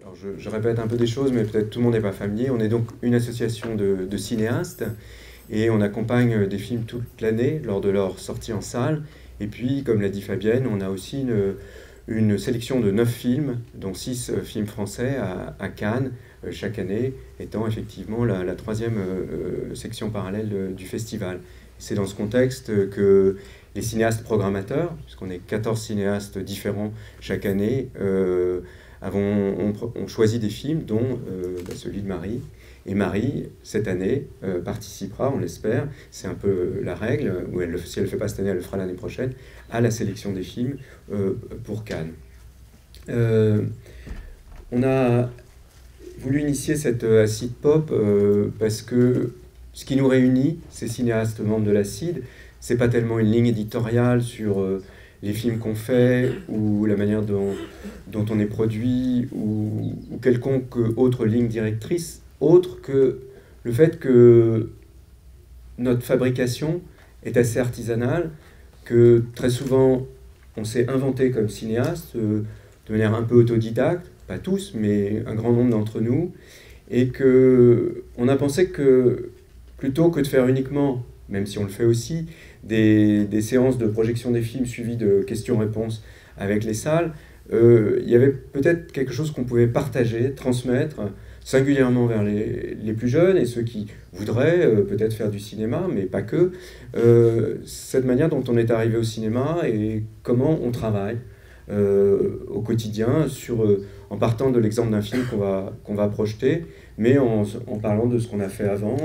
Alors je répète un peu des choses, mais peut-être tout le monde n'est pas familier. On est donc une association de cinéastes et on accompagne des films toute l'année lors de leur sortie en salle. Et puis, comme l'a dit Fabienne, on a aussi une sélection de 9 films, dont 6 films français à Cannes chaque année, étant effectivement la troisième section parallèle du festival. C'est dans ce contexte que les cinéastes programmateurs, puisqu'on est 14 cinéastes différents chaque année, on choisit des films, dont celui de Marie. Et Marie, cette année, participera, on l'espère, c'est un peu la règle, ou si elle ne le fait pas cette année, elle le fera l'année prochaine, à la sélection des films pour Cannes. On a voulu initier cette Acid Pop parce que ce qui nous réunit, ces cinéastes membres de l'Acid, c'est pas tellement une ligne éditoriale sur les films qu'on fait ou la manière dont on est produit ou quelconque autre ligne directrice, autre que le fait que notre fabrication est assez artisanale, que très souvent on s'est inventé comme cinéaste de manière un peu autodidacte, pas tous, mais un grand nombre d'entre nous, et que on a pensé que plutôt que de faire uniquement, même si on le fait aussi, des séances de projection des films suivies de questions-réponses avec les salles, il y avait peut-être quelque chose qu'on pouvait partager, transmettre, singulièrement vers les plus jeunes et ceux qui voudraient peut-être faire du cinéma, mais pas que, cette manière dont on est arrivé au cinéma et comment on travaille au quotidien en partant de l'exemple d'un film qu'on va projeter, mais en parlant de ce qu'on a fait avant,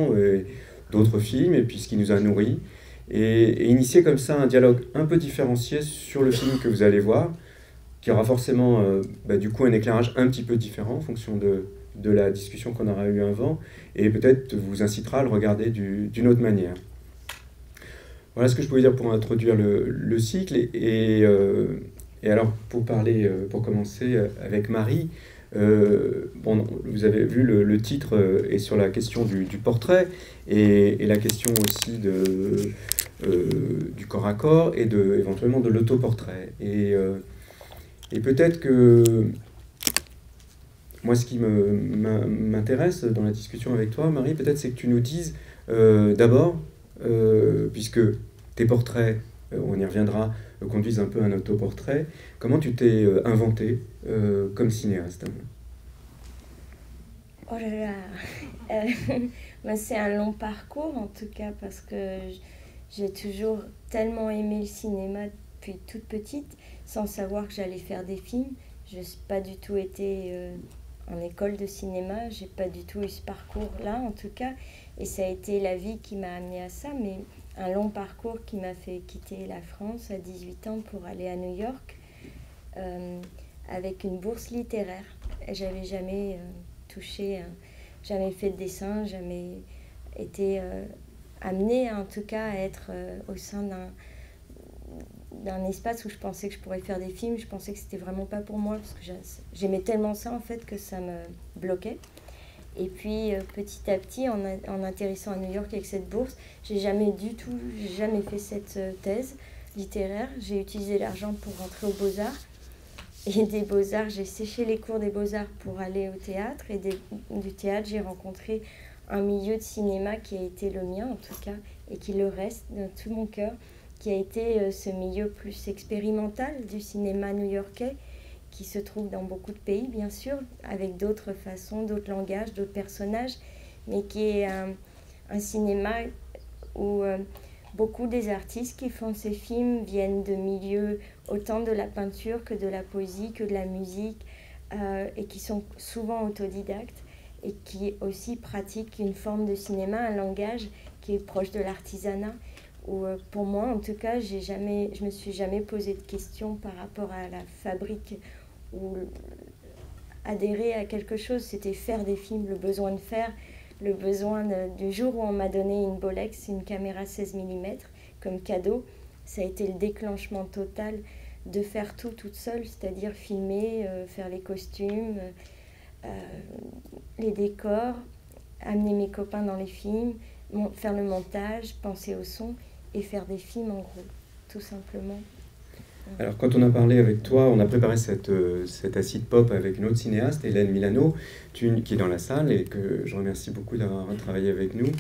d'autres films, et puis ce qui nous a nourris, et initier comme ça un dialogue un peu différencié sur le film que vous allez voir, qui aura forcément du coup un éclairage un petit peu différent en fonction de la discussion qu'on aura eue avant, et peut-être vous incitera à le regarder d'une autre manière. Voilà ce que je pouvais dire pour introduire le cycle. Et alors, pour commencer avec Marie, vous avez vu le titre est sur la question du portrait et la question aussi du corps à corps et éventuellement de l'autoportrait. Et peut-être que moi, ce qui m'intéresse dans la discussion avec toi, Marie, peut-être c'est que tu nous dises d'abord, puisque tes portraits, on y reviendra, conduisent un peu un autoportrait, comment tu t'es inventé comme cinéaste? Oh là là, c'est un long parcours en tout cas parce que j'ai toujours tellement aimé le cinéma depuis toute petite sans savoir que j'allais faire des films. Je n'ai pas du tout été en école de cinéma, j'ai pas du tout eu ce parcours-là en tout cas, et ça a été la vie qui m'a amené à ça, mais un long parcours qui m'a fait quitter la France à 18 ans pour aller à New York euh, avec une bourse littéraire. J'avais jamais touché, jamais fait de dessin, jamais été amenée en tout cas à être au sein d'un espace où je pensais que je pourrais faire des films. Je pensais que c'était vraiment pas pour moi parce que j'aimais tellement ça en fait que ça me bloquait. Et puis petit à petit, en atterrissant à New York avec cette bourse, j'ai jamais fait cette thèse littéraire. J'ai utilisé l'argent pour rentrer aux Beaux-Arts. Et des Beaux-Arts, j'ai séché les cours des Beaux-Arts pour aller au théâtre. Et du théâtre, j'ai rencontré un milieu de cinéma qui a été le mien en tout cas, et qui le reste dans tout mon cœur, qui a été ce milieu plus expérimental du cinéma new-yorkais, qui se trouve dans beaucoup de pays, bien sûr, avec d'autres façons, d'autres langages, d'autres personnages, mais qui est un cinéma où beaucoup des artistes qui font ces films viennent de milieux autant de la peinture que de la poésie, que de la musique, et qui sont souvent autodidactes et qui aussi pratiquent une forme de cinéma, un langage qui est proche de l'artisanat. Où, pour moi, en tout cas, je me suis jamais posé de questions par rapport à la fabrique ou adhérer à quelque chose. C'était faire des films, le besoin de faire, le besoin du jour où on m'a donné une Bolex, une caméra 16 mm comme cadeau, ça a été le déclenchement total de faire tout toute seule, c'est-à-dire filmer, faire les costumes, les décors, amener mes copains dans les films, faire le montage, penser au son et faire des films en gros, tout simplement. Alors, quand on a parlé avec toi, on a préparé cette acid pop avec une autre cinéaste, Hélène Milano, qui est dans la salle et que je remercie beaucoup d'avoir travaillé avec nous.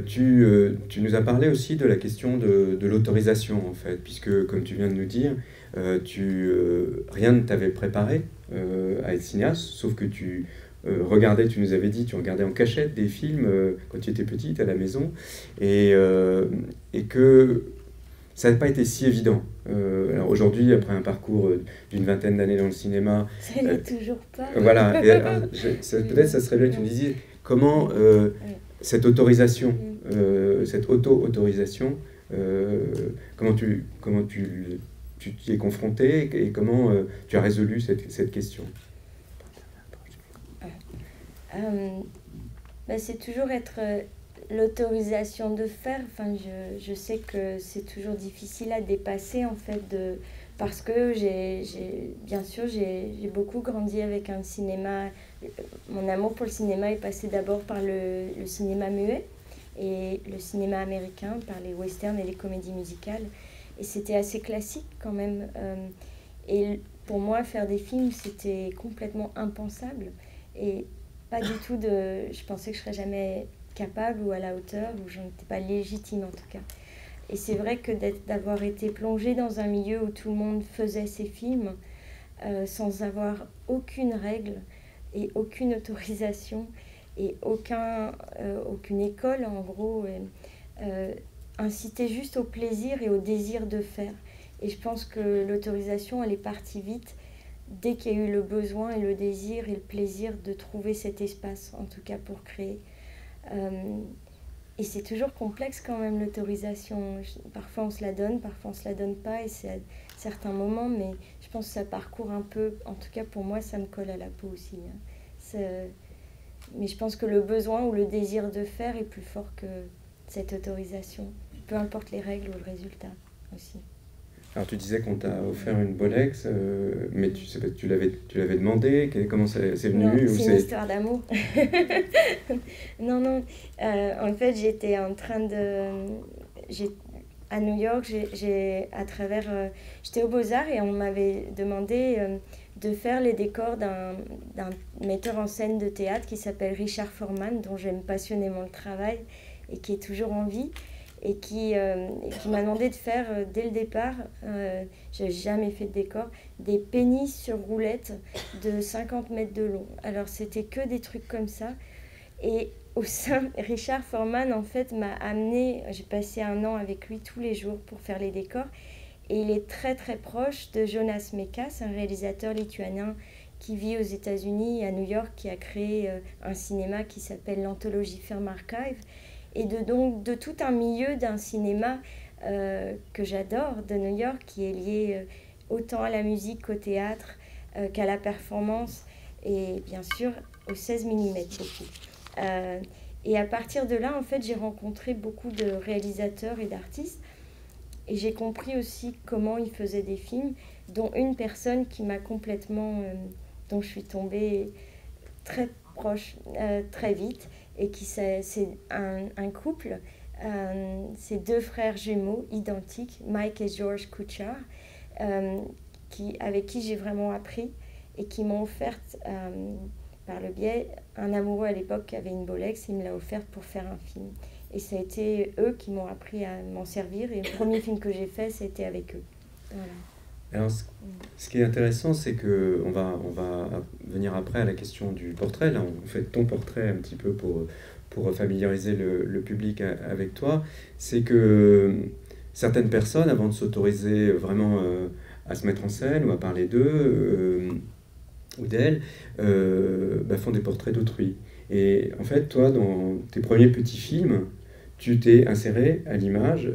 Tu nous as parlé aussi de la question de l'autorisation, en fait, puisque, comme tu viens de nous dire, rien ne t'avait préparé à être cinéaste, sauf que tu regardais, tu nous avais dit, tu regardais en cachette des films quand tu étais petite à la maison, et que ça n'a pas été si évident. Alors aujourd'hui, après un parcours d'une vingtaine d'années dans le cinéma... Ça n'est toujours pas. Voilà, peut-être ça serait bien que tu me disiez comment cette autorisation, cette auto-autorisation, comment tu t'y es confronté et comment tu as résolu cette question. C'est toujours être l'autorisation de faire. Enfin, je sais que c'est toujours difficile à dépasser en fait, parce que bien sûr j'ai beaucoup grandi avec un cinéma. Mon amour pour le cinéma est passé d'abord par le cinéma muet et le cinéma américain, par les westerns et les comédies musicales. Et c'était assez classique quand même. Et pour moi, faire des films, c'était complètement impensable. Et pas du tout je pensais que je serais jamais capable ou à la hauteur, ou je n'étais pas légitime en tout cas. Et c'est vrai que d'avoir été plongée dans un milieu où tout le monde faisait ses films sans avoir aucune règle et aucune autorisation et aucune école en gros, inciter juste au plaisir et au désir de faire. Et je pense que l'autorisation, elle est partie vite dès qu'il y a eu le besoin et le désir et le plaisir de trouver cet espace, en tout cas pour créer. Et c'est toujours complexe quand même l'autorisation. Parfois on se la donne, parfois on se la donne pas, et c'est à certains moments, mais je pense que ça parcourt un peu, en tout cas pour moi ça me colle à la peau aussi. Mais je pense que le besoin ou le désir de faire est plus fort que cette autorisation, peu importe les règles ou le résultat aussi. Alors tu disais qu'on t'a offert une Bolex, mais tu l'avais demandé, comment c'est venu? Non, c'est une histoire d'amour. Non. En fait, j'étais en train à New York, j'étais aux Beaux-Arts et on m'avait demandé de faire les décors d'un metteur en scène de théâtre qui s'appelle Richard Foreman, dont j'aime passionnément le travail et qui est toujours en vie. Et qui m'a demandé de faire dès le départ, je n'avais jamais fait de décor, des pénis sur roulettes de 50 mètres de long. Alors c'était que des trucs comme ça. Et Richard Foreman en fait m'a amené, j'ai passé 1 an avec lui tous les jours pour faire les décors. Et il est très très proche de Jonas Mekas, un réalisateur lituanien qui vit aux États-Unis, à New York, qui a créé un cinéma qui s'appelle l'Anthologie Film Archive. Et de tout un milieu d'un cinéma que j'adore, de New York, qui est lié autant à la musique qu'au théâtre, qu'à la performance, et bien sûr au 16 mm beaucoup. Et à partir de là, en fait, j'ai rencontré beaucoup de réalisateurs et d'artistes, et j'ai compris aussi comment ils faisaient des films, dont une personne qui m'a complètement... dont je suis tombée très proche, très vite, et c'est un couple, c'est 2 frères jumeaux identiques, Mike et George Kuchar, avec qui j'ai vraiment appris et qui m'ont offert par le biais, un amoureux à l'époque qui avait une Bolex, il me l'a offerte pour faire un film. Et ça a été eux qui m'ont appris à m'en servir, et le premier film que j'ai fait, c'était avec eux. Voilà. Alors, ce qui est intéressant, c'est qu'on va venir après à la question du portrait. Là, on fait ton portrait un petit peu pour familiariser le public avec toi. C'est que certaines personnes, avant de s'autoriser vraiment à se mettre en scène ou à parler d'eux ou d'elles, font des portraits d'autrui. Et en fait, toi, dans tes premiers petits films, tu t'es inséré à l'image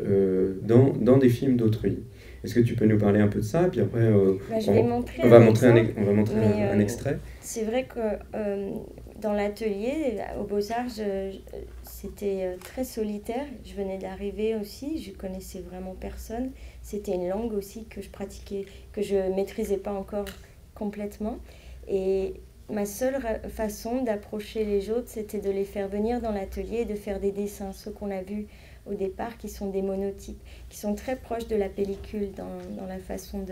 dans des films d'autrui. Est-ce que tu peux nous parler un peu de ça? Puis après, on va montrer un extrait. C'est vrai que dans l'atelier, aux Beaux-Arts, c'était très solitaire. Je venais d'arriver aussi, je connaissais vraiment personne. C'était une langue aussi que je pratiquais, que je ne maîtrisais pas encore complètement. Et ma seule façon d'approcher les autres, c'était de les faire venir dans l'atelier et de faire des dessins. Ce qu'on a vu au départ qui sont des monotypes, qui sont très proches de la pellicule dans la façon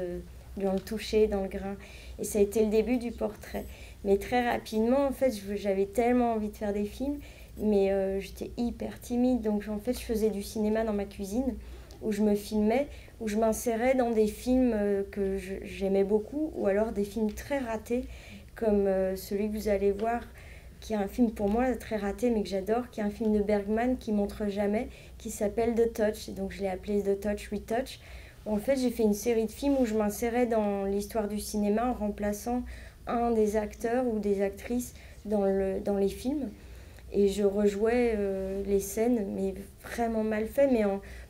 dans le toucher, dans le grain. Et ça a été le début du portrait. Mais très rapidement, en fait, j'avais tellement envie de faire des films, mais j'étais hyper timide. Donc en fait, je faisais du cinéma dans ma cuisine, où je me filmais, où je m'insérais dans des films que j'aimais beaucoup, ou alors des films très ratés, comme celui que vous allez voir, qui est un film pour moi très raté, mais que j'adore, qui est un film de Bergman qui montre jamais, qui s'appelle The Touch. Et donc je l'ai appelé The Touch, Retouch. En fait, j'ai fait une série de films où je m'insérais dans l'histoire du cinéma en remplaçant un des acteurs ou des actrices dans les films. Et je rejouais les scènes, mais vraiment mal fait, mais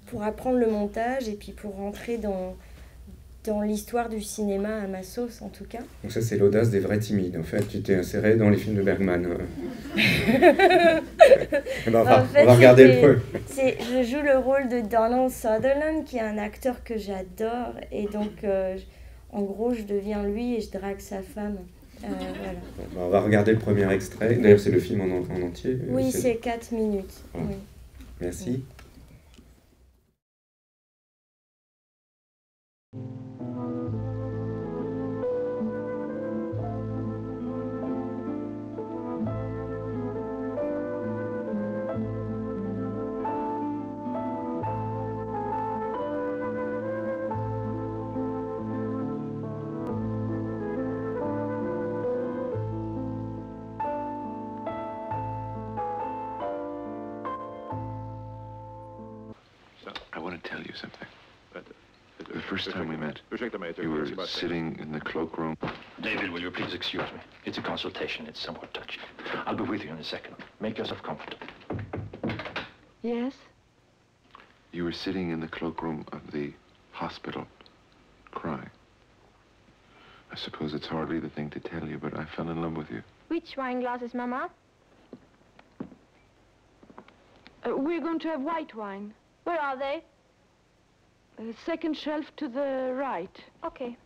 pour apprendre le montage et puis pour rentrer dans l'histoire du cinéma à ma sauce, en tout cas. Donc ça, c'est l'audace des vrais timides. En fait, tu t'es inséré dans les films de Bergman. On va regarder le peu. Je joue le rôle de Donald Sutherland, qui est un acteur que j'adore. Et donc, en gros, je deviens lui et je drague sa femme. Voilà. On va regarder le premier extrait. D'ailleurs, c'est le film en entier. Oui, c'est 4 minutes. Ah. Oui. Merci. The first time we met, you were sitting in the cloakroom. David, will you please excuse me? It's a consultation. It's somewhat touchy. I'll be with you in a second. Make yourself comfortable. Yes? You were sitting in the cloakroom of the hospital, crying. I suppose it's hardly the thing to tell you, but I fell in love with you. Which wine glasses, Mama? We're going to have white wine. Where are they? Second shelf to the right. Okay.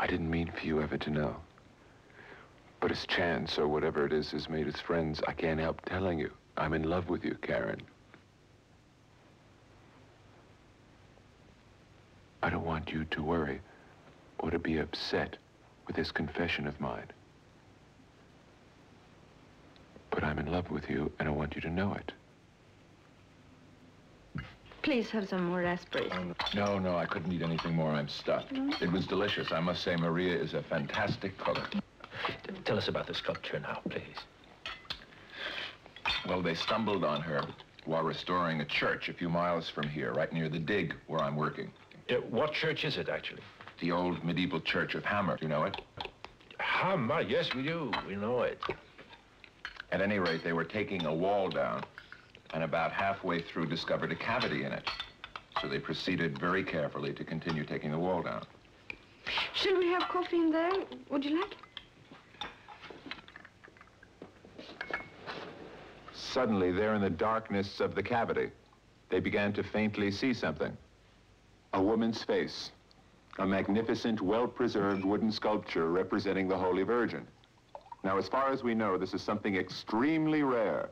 I didn't mean for you ever to know. But as chance, or whatever it is, has made us friends, I can't help telling you. I'm in love with you, Karen. I don't want you to worry or to be upset with this confession of mine. But I'm in love with you, and I want you to know it. Please have some more raspberries. No, I couldn't eat anything more. I'm stuffed. It was delicious. I must say, Maria is a fantastic cook. Tell us about the sculpture now, please. Well, they stumbled on her while restoring a church a few miles from here, right near the dig where I'm working. What church is it, actually? The old medieval church of Hammer. Do you know it? Hammer, yes, we do. We know it. At any rate, they were taking a wall down, and about halfway through discovered a cavity in it. So they proceeded very carefully to continue taking the wall down. Shall we have coffee in there? Would you like? Suddenly, there in the darkness of the cavity, they began to faintly see something. A woman's face. A magnificent, well-preserved wooden sculpture representing the Holy Virgin. Now, as far as we know, this is something extremely rare.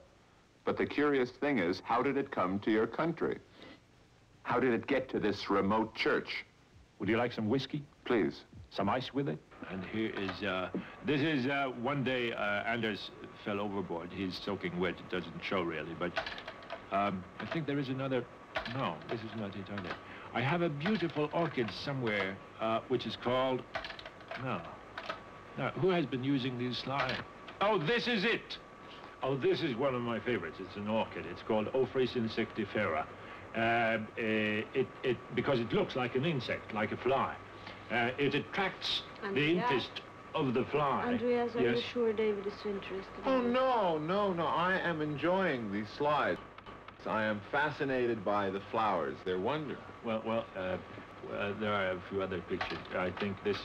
But the curious thing is, how did it come to your country? How did it get to this remote church? Would you like some whiskey? Please. Some ice with it? And here is, this is one day Anders fell overboard. He's soaking wet. It doesn't show really, but I think there is another. No, this is not it either. I have a beautiful orchid somewhere, which is called, no. Now, who has been using these slides? Oh, this is it. Oh, this is one of my favorites. It's an orchid. It's called Ophrys insectivora. Because it looks like an insect, like a fly. It attracts the interest of the fly. Andreas, are you sure David is interested? Oh, no. I am enjoying these slides. I am fascinated by the flowers. They're wonderful. Well, there are a few other pictures. I think this,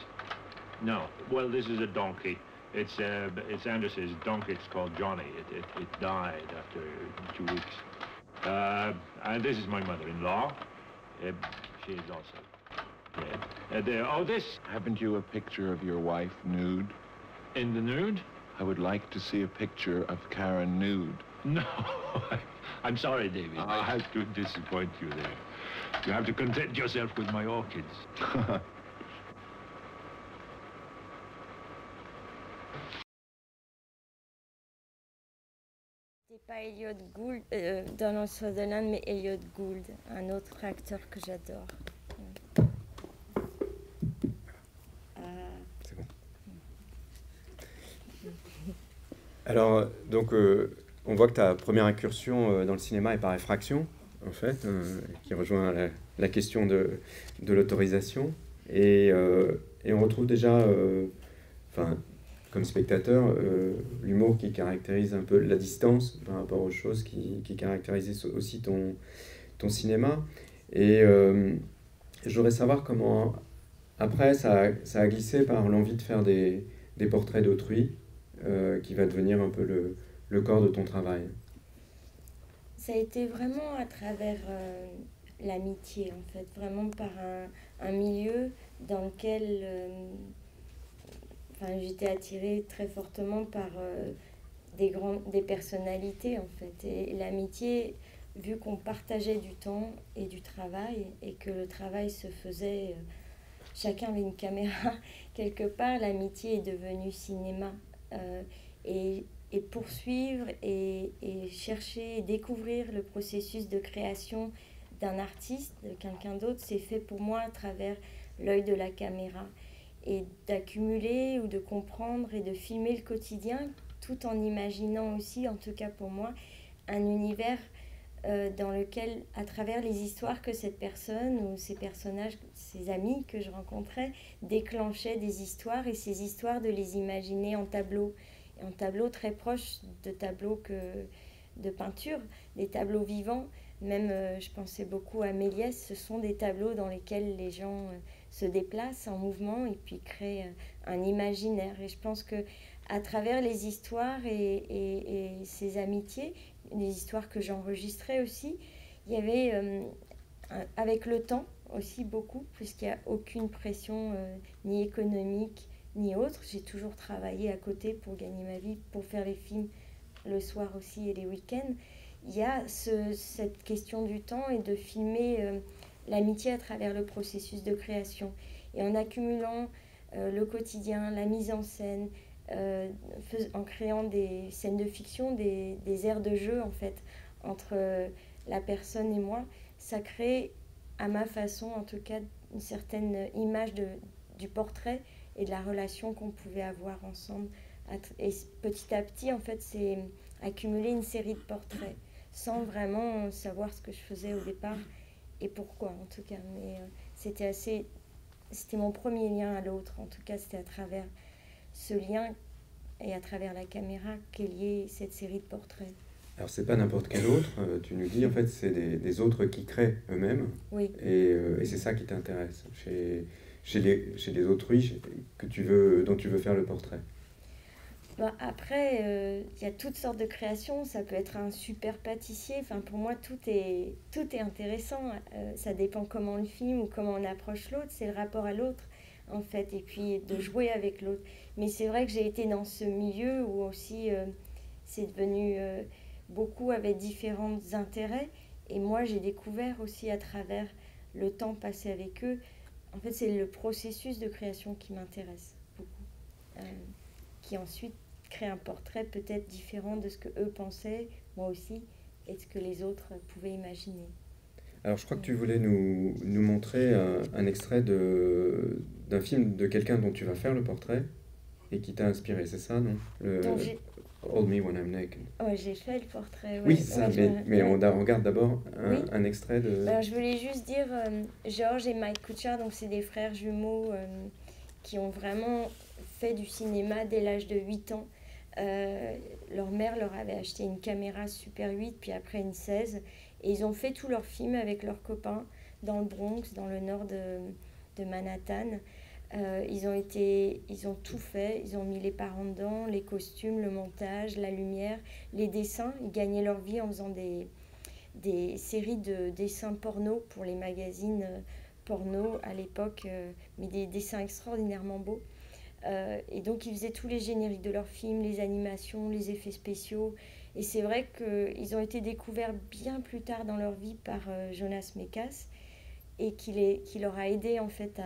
no. Well, this is a donkey. It's Anders's donkey. It's called Johnny. It died after 2 weeks. And this is my mother-in-law. She is also. afraid. Oh, this... Haven't you a picture of your wife nude? In the nude? I would like to see a picture of Karen nude. No. I'm sorry, David. I have to disappoint you there. You have to content yourself with my orchids. C'est pas Elliot Gould, Donald Sutherland, mais Elliot Gould, un autre acteur que j'adore. C'est bon. Alors, donc, on voit que ta première incursion dans le cinéma est par effraction, en fait, qui rejoint la question de l'autorisation. Et on retrouve déjà, comme spectateur, l'humour qui caractérise un peu la distance par rapport aux choses qui caractérisaient aussi ton cinéma. Et je voudrais savoir comment, après, ça a glissé par l'envie de faire des portraits d'autrui, qui va devenir un peu le corps de ton travail. Ça a été vraiment à travers l'amitié, en fait, vraiment par un milieu dans lequel j'étais attirée très fortement par des personnalités, en fait. Et l'amitié, vu qu'on partageait du temps et du travail, et que le travail se faisait, chacun avait une caméra, quelque part, l'amitié est devenue cinéma. Et poursuivre et chercher et découvrir le processus de création d'un artiste, de quelqu'un d'autre, c'est fait pour moi à travers l'œil de la caméra. Et d'accumuler ou de comprendre et de filmer le quotidien, tout en imaginant aussi, en tout cas pour moi, un univers dans lequel, à travers les histoires que cette personne ou ces personnages, ces amis que je rencontrais, déclenchaient des histoires, et ces histoires de les imaginer en tableau très proches de tableaux de peinture, des tableaux vivants. Même, je pensais beaucoup à Méliès, ce sont des tableaux dans lesquels les gens se déplacent en mouvement et puis créent un imaginaire. Et je pense que à travers les histoires et ces amitiés, les histoires que j'enregistrais aussi, il y avait, avec le temps aussi beaucoup, puisqu'il n'y a aucune pression ni économique ni autre. J'ai toujours travaillé à côté pour gagner ma vie, pour faire les films le soir aussi et les week-ends. Il y a cette question du temps et de filmer l'amitié à travers le processus de création. Et en accumulant le quotidien, la mise en scène, en créant des scènes de fiction, des aires de jeu en fait, entre la personne et moi, ça crée, à ma façon en tout cas, une certaine image du portrait et de la relation qu'on pouvait avoir ensemble. Et petit à petit, en fait, c'est accumuler une série de portraits, sans vraiment savoir ce que je faisais au départ et pourquoi, en tout cas. Mais c'était mon premier lien à l'autre, en tout cas, c'était à travers ce lien et à travers la caméra qu'est liée cette série de portraits. Alors, c'est pas n'importe quel autre, tu nous dis, en fait, c'est des autres qui créent eux-mêmes, oui. Et c'est ça qui t'intéresse chez les autrui dont tu veux faire le portrait. Après, y a toutes sortes de créations. Ça peut être un super pâtissier. Enfin, pour moi, tout est intéressant. Ça dépend comment on le filme ou comment on approche l'autre. C'est le rapport à l'autre, en fait, et puis de jouer avec l'autre. Mais c'est vrai que j'ai été dans ce milieu où aussi c'est devenu beaucoup avec différents intérêts. Et moi, j'ai découvert aussi à travers le temps passé avec eux. En fait, c'est le processus de création qui m'intéresse beaucoup, qui ensuite crée un portrait peut-être différent de ce que eux pensaient, moi aussi, et de ce que les autres pouvaient imaginer. Alors, je crois que tu voulais nous montrer un extrait d'un film de quelqu'un dont tu vas faire le portrait et qui t'a inspiré, c'est ça, non? Hold Me When I'm Naked. Ouais, j'ai fait le portrait. Ouais. Oui, c'est ça, mais on regarde d'abord un extrait de... Alors, je voulais juste dire, George et Mike Kuchar, donc c'est des frères jumeaux qui ont vraiment fait du cinéma dès l'âge de 8 ans. Leur mère leur avait acheté une caméra Super 8, puis après une 16, et ils ont fait tous leurs films avec leurs copains dans le Bronx, dans le nord de Manhattan. Ils ont tout fait, ils ont mis les parents dedans, les costumes, le montage, la lumière, les dessins. Ils gagnaient leur vie en faisant des séries de dessins porno pour les magazines porno à l'époque, mais des dessins extraordinairement beaux. Et donc ils faisaient tous les génériques de leurs films, les animations, les effets spéciaux. Et c'est vrai qu'ils ont été découverts bien plus tard dans leur vie par Jonas Mekas, et qui leur a aidé en fait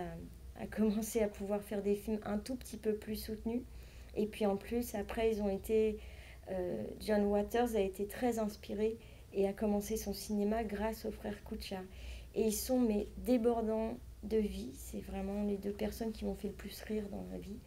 à commencer à pouvoir faire des films un tout petit peu plus soutenus. Et puis en plus, après, John Waters a été très inspiré et a commencé son cinéma grâce aux frères Kuchar. Et ils sont débordants de vie. C'est vraiment les deux personnes qui m'ont fait le plus rire dans ma vie.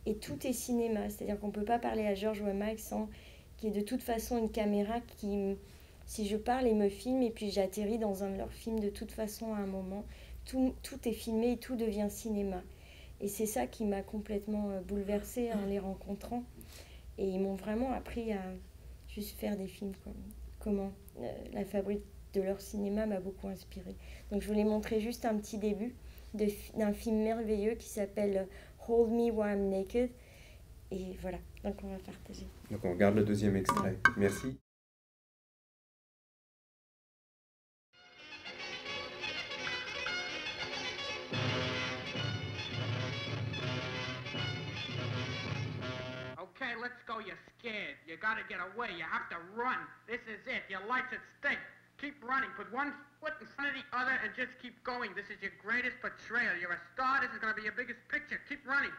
Et tout est cinéma, c'est-à-dire qu'on ne peut pas parler à George Wemak sans qu'il y ait de toute façon une caméra qui, si je parle, il me filme et puis j'atterris dans un de leurs films de toute façon à un moment. Tout est filmé et tout devient cinéma. Et c'est ça qui m'a complètement bouleversée en les rencontrant. Et ils m'ont vraiment appris à juste faire des films comment la fabrique de leur cinéma m'a beaucoup inspirée. Donc je voulais montrer juste un petit début d'un film merveilleux qui s'appelle Hold Me While I'm Naked. Et voilà, donc on va partager. Donc on regarde le deuxième extrait. Merci. Okay, let's go. You're scared. You gotta get away. You have to run. This is it. Your life's at stake. Keep running. Put one foot in front of the other and just keep going. This is your greatest portrayal. You're a star. This is gonna be your biggest picture. Keep running.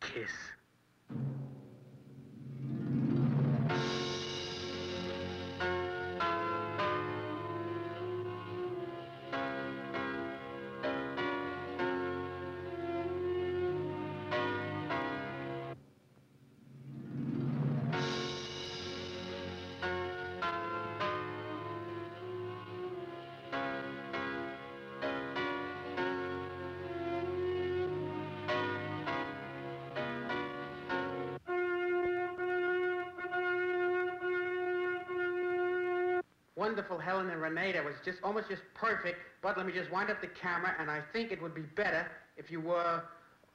Kiss. Wonderful, Helen and Renee. That was almost just perfect. But let me just wind up the camera, and I think it would be better if you were,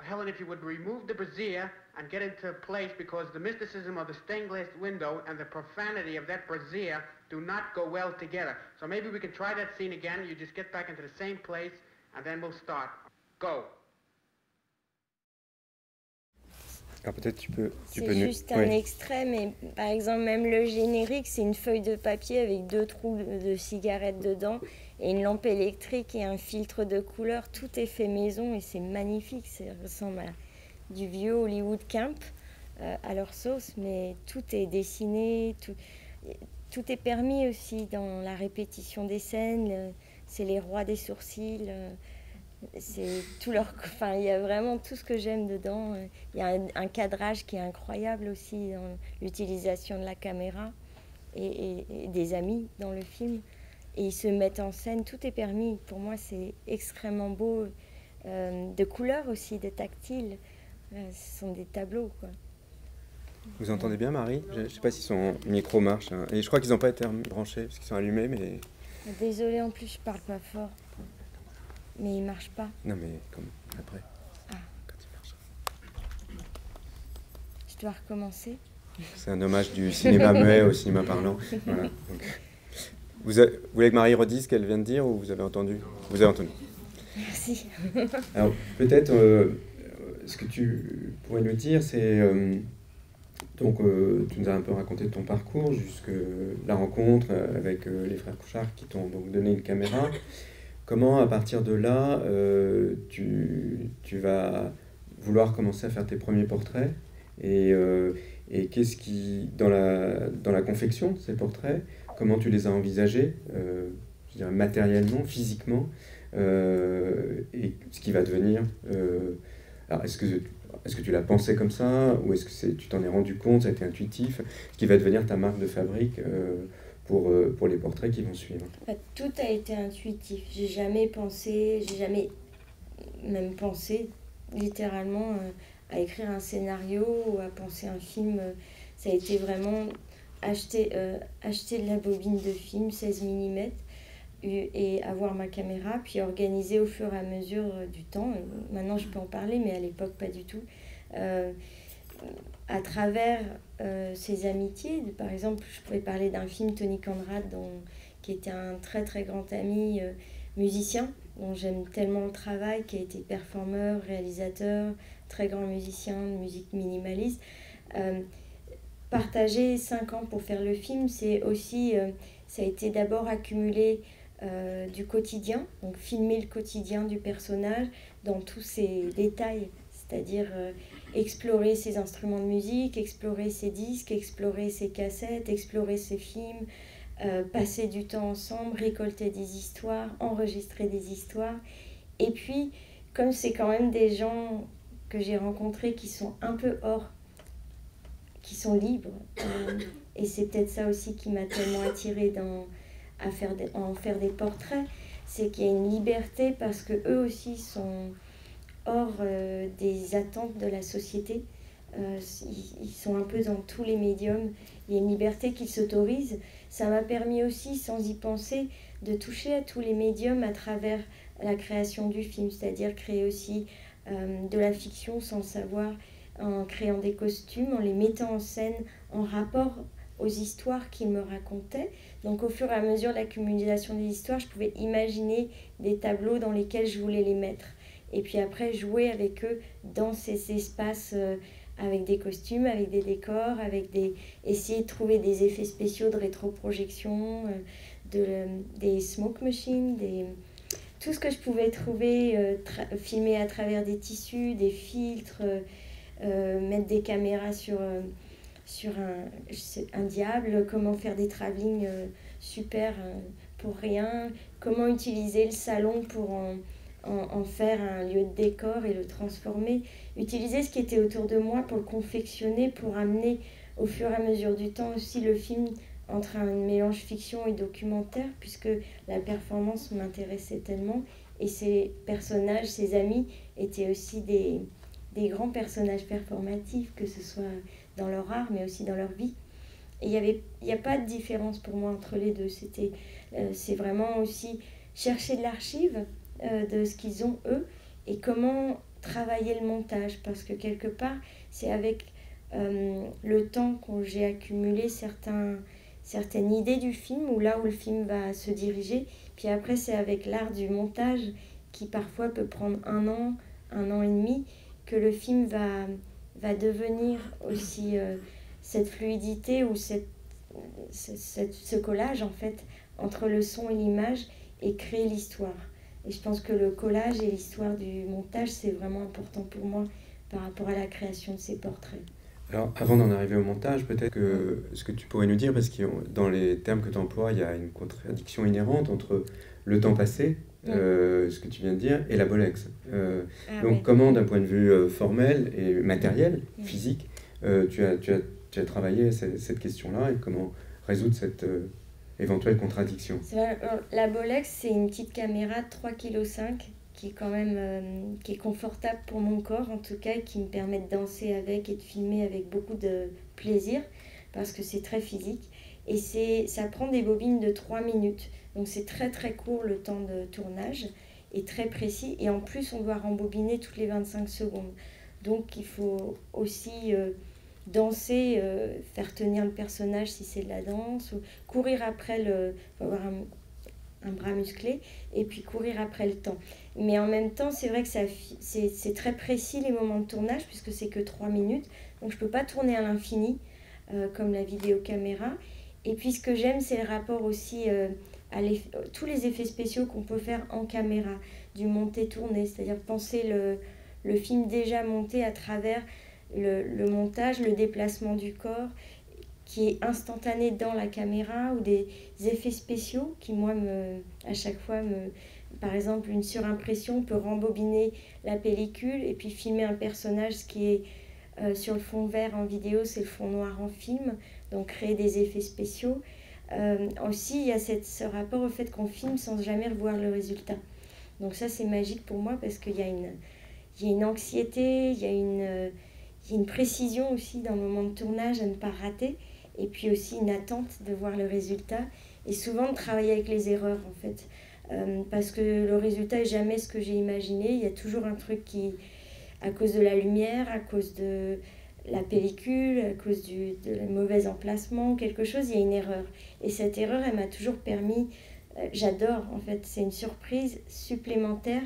Helen, if you would remove the brassiere and get into place, because the mysticism of the stained glass window and the profanity of that brassiere do not go well together. So maybe we can try that scene again. You just get back into the same place, and then we'll start. Go. Alors peut-être tu peux C'est juste un extrait, mais par exemple même le générique, c'est une feuille de papier avec 2 trous de cigarettes dedans et une lampe électrique et un filtre de couleur. Tout est fait maison et c'est magnifique. Ça ressemble à du vieux Hollywood Camp à leur sauce, mais tout est dessiné, tout est permis aussi dans la répétition des scènes. C'est les rois des sourcils. C'est tout il y a vraiment tout ce que j'aime dedans. Il y a un cadrage qui est incroyable aussi dans l'utilisation de la caméra et des amis dans le film. Et ils se mettent en scène, tout est permis. Pour moi, c'est extrêmement beau. De couleurs aussi, de tactile. Ce sont des tableaux, quoi. Vous entendez bien, Marie? Je ne sais pas si son micro marche. Hein. Et je crois qu'ils n'ont pas été branchés parce qu'ils sont allumés, mais... Désolée, en plus, je parle pas fort. Mais il marche pas. Non, mais comme après. Ah. Quand il marche. Je dois recommencer. C'est un hommage du cinéma muet au cinéma parlant. Voilà. Donc, vous voulez que Marie redise ce qu'elle vient de dire ou vous avez entendu? Vous avez entendu. Merci. Alors, peut-être, ce que tu pourrais nous dire, c'est... donc, tu nous as un peu raconté ton parcours, jusque la rencontre avec les frères Couchard qui t'ont donc donné une caméra. Comment, à partir de là, tu vas vouloir commencer à faire tes premiers portraits et qu'est-ce qui, dans la confection de ces portraits, comment tu les as envisagés, je dirais matériellement, physiquement, et ce qui va devenir... alors, est-ce que tu l'as pensé comme ça, ou est-ce que tu t'en es rendu compte, ça a été intuitif, ce qui va devenir ta marque de fabrique pour les portraits qui vont suivre? Tout a été intuitif. J'ai jamais même pensé littéralement à écrire un scénario ou à penser un film. Ça a été vraiment acheter de la bobine de film 16 mm et avoir ma caméra, puis organiser au fur et à mesure du temps. Maintenant je peux en parler, mais à l'époque pas du tout. À travers ces amitiés, par exemple, je pouvais parler d'un film, Tony Conrad, qui était un très très grand ami musicien, dont j'aime tellement le travail, qui a été performeur, réalisateur, très grand musicien de musique minimaliste. Partager 5 ans pour faire le film, c'est aussi, ça a été d'abord accumuler du quotidien, donc filmer le quotidien du personnage dans tous ses détails, c'est-à-dire explorer ses instruments de musique, explorer ses disques, explorer ses cassettes, explorer ses films, passer du temps ensemble, récolter des histoires, enregistrer des histoires. Et puis, comme c'est quand même des gens que j'ai rencontrés qui sont un peu qui sont libres, et c'est peut-être ça aussi qui m'a tellement attirée à en faire des portraits, c'est qu'il y a une liberté parce que eux aussi sont hors des attentes de la société. Ils sont un peu dans tous les médiums. Il y a une liberté qu'ils s'autorisent. Ça m'a permis aussi, sans y penser, de toucher à tous les médiums à travers la création du film, c'est-à-dire créer aussi de la fiction sans le savoir, en créant des costumes, en les mettant en scène en rapport aux histoires qu'ils me racontaient. Donc au fur et à mesure de l'accumulation des histoires, je pouvais imaginer des tableaux dans lesquels je voulais les mettre. Et puis après, jouer avec eux dans ces espaces avec des costumes, avec des décors, essayer de trouver des effets spéciaux de rétroprojection, des smoke machines, tout ce que je pouvais trouver, filmer à travers des tissus, des filtres, mettre des caméras sur un diable, comment faire des travelling super pour rien, comment utiliser le salon pour en faire un lieu de décor et le transformer, utiliser ce qui était autour de moi pour le confectionner, pour amener au fur et à mesure du temps aussi le film entre un mélange fiction et documentaire, puisque la performance m'intéressait tellement, et ces personnages, ces amis, étaient aussi des grands personnages performatifs, que ce soit dans leur art, mais aussi dans leur vie. Et il n'y a pas de différence pour moi entre les deux. C'est vraiment aussi chercher de l'archive de ce qu'ils ont eux, et comment travailler le montage, parce que quelque part, c'est avec le temps que j'ai accumulé certaines idées du film, ou là où le film va se diriger, puis après c'est avec l'art du montage, qui parfois peut prendre 1 an, 1 an et demi, que le film va devenir aussi cette fluidité, ou ce collage en fait entre le son et l'image, et créer l'histoire. Et je pense que le collage et l'histoire du montage, c'est vraiment important pour moi par rapport à la création de ces portraits. Alors, avant d'en arriver au montage, peut-être que ce que tu pourrais nous dire, parce que dans les termes que tu emploies, il y a une contradiction inhérente entre le temps passé, ce que tu viens de dire, et la Bolex. Donc, comment, d'un point de vue formel et matériel, physique, tu as travaillé cette question-là, et comment résoudre cette éventuelle contradiction? La Bolex, c'est une petite caméra de 3,5 kg qui est quand même qui est confortable pour mon corps en tout cas, et qui me permet de danser avec et de filmer avec beaucoup de plaisir, parce que c'est très physique, et ça prend des bobines de 3 minutes, donc c'est très très court le temps de tournage, et très précis, et en plus on doit rembobiner toutes les 25 secondes, donc il faut aussi danser, faire tenir le personnage si c'est de la danse, ou courir après il faut avoir un bras musclé, et puis courir après le temps. Mais en même temps, c'est vrai que c'est très précis les moments de tournage, puisque c'est que 3 minutes, donc je ne peux pas tourner à l'infini, comme la vidéocaméra. Et puis ce que j'aime, c'est le rapport aussi à tous les effets spéciaux qu'on peut faire en caméra, du monté-tourné, c'est-à-dire penser le film déjà monté à travers le montage, le déplacement du corps, qui est instantané dans la caméra, ou des effets spéciaux qui, moi, à chaque fois, par exemple, une surimpression peut rembobiner la pellicule et puis filmer un personnage. Ce qui est sur le fond vert en vidéo, c'est le fond noir en film, donc créer des effets spéciaux. Aussi, il y a ce rapport au fait qu'on filme sans jamais revoir le résultat. Donc ça, c'est magique pour moi, parce qu'il y a une anxiété, il y a une précision aussi dans le moment de tournage à ne pas rater, et puis aussi une attente de voir le résultat, et souvent de travailler avec les erreurs en fait, parce que le résultat n'est jamais ce que j'ai imaginé. Il y a toujours un truc qui, à cause de la lumière, à cause de la pellicule, à cause de le mauvais emplacement, quelque chose, il y a une erreur. Et cette erreur, elle m'a toujours permis, j'adore en fait, c'est une surprise supplémentaire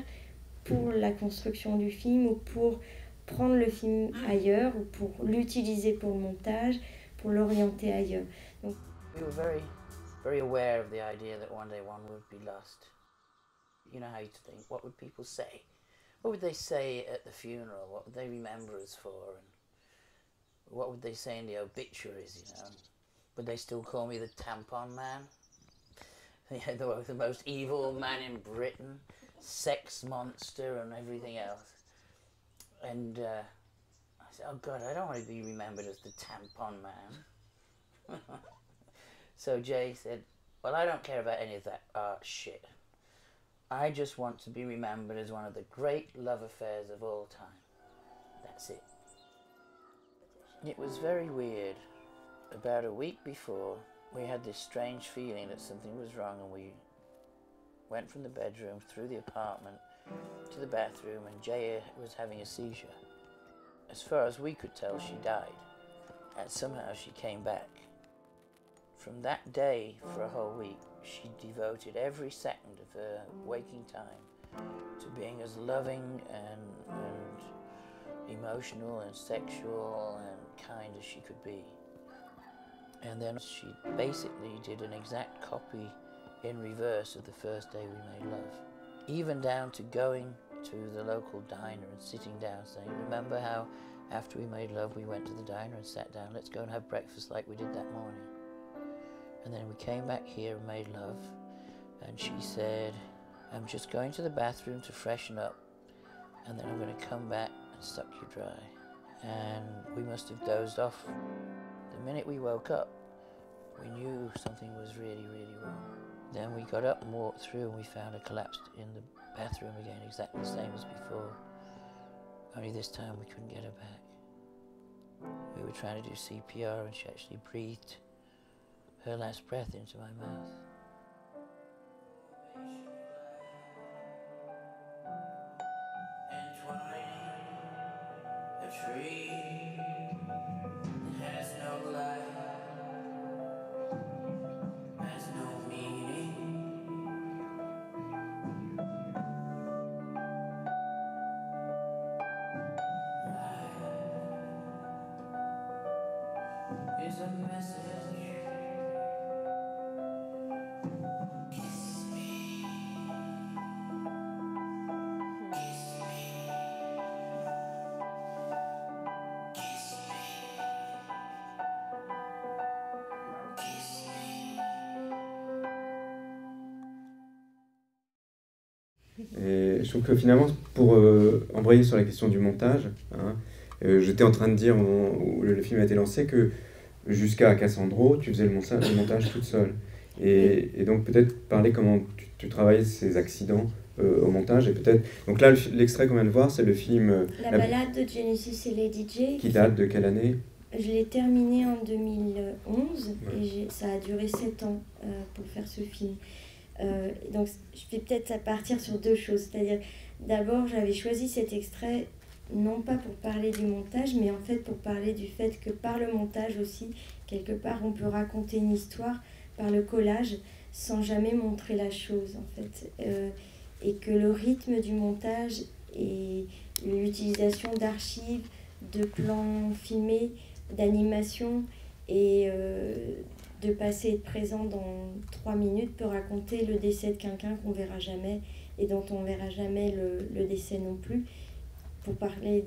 pour la construction du film, ou pour prendre le film ailleurs, ou pour l'utiliser pour le montage, pour l'orienter ailleurs. Donc, we were very, very aware of the idea that one day one would be lost. You know how you think, what would people say? What would they say at the funeral? What would they remember us for? And what would they say in the obituaries, you know? Would they still call me the tampon man? Yeah, the most evil man in Britain, sex monster and everything else. And I said, oh God, I don't want to be remembered as the tampon man. So Jay said, well, I don't care about any of that art shit. I just want to be remembered as one of the great love affairs of all time. That's it. It was very weird. About a week before, we had this strange feeling that something was wrong, and we went from the bedroom through the apartment to the bathroom, and Jaya was having a seizure. As far as we could tell, she died, and somehow she came back. From that day, for a whole week, she devoted every second of her waking time to being as loving and emotional and sexual and kind as she could be. And then she basically did an exact copy in reverse of the first day we made love. Even down to going to the local diner and sitting down saying, remember how after we made love we went to the diner and sat down, let's go and have breakfast like we did that morning. And then we came back here and made love, and she said, I'm just going to the bathroom to freshen up, and then I'm going to come back and suck you dry. And we must have dozed off. The minute we woke up, we knew something was really, really wrong. Then we got up and walked through, and we found her collapsed in the bathroom again, exactly the same as before. Only this time we couldn't get her back. We were trying to do CPR, and she actually breathed her last breath into my mouth. A tree that has no life, has no meaning. Life is a message. Et je trouve que finalement, pour embrayer sur la question du montage, hein, j'étais en train de dire au moment où le film a été lancé que jusqu'à Cassandro, tu faisais le montage toute seule. Et donc peut-être parler comment tu travaillais ces accidents au montage. Et peut-être donc là, l'extrait qu'on vient de voir, c'est le film La balade de Genesis et Lady J. Qui date de quelle année? Je l'ai terminé en 2011, ouais. Et ça a duré 7 ans pour faire ce film. Donc je vais peut-être partir sur deux choses. C'est-à-dire, d'abord, j'avais choisi cet extrait non pas pour parler du montage, mais en fait pour parler du fait que par le montage aussi, quelque part, on peut raconter une histoire par le collage sans jamais montrer la chose, en fait. Et que le rythme du montage et l'utilisation d'archives, de plans filmés, d'animation et de passer et de présent dans 3 minutes peut raconter le décès de quelqu'un qu'on verra jamais et dont on verra jamais le décès non plus, pour parler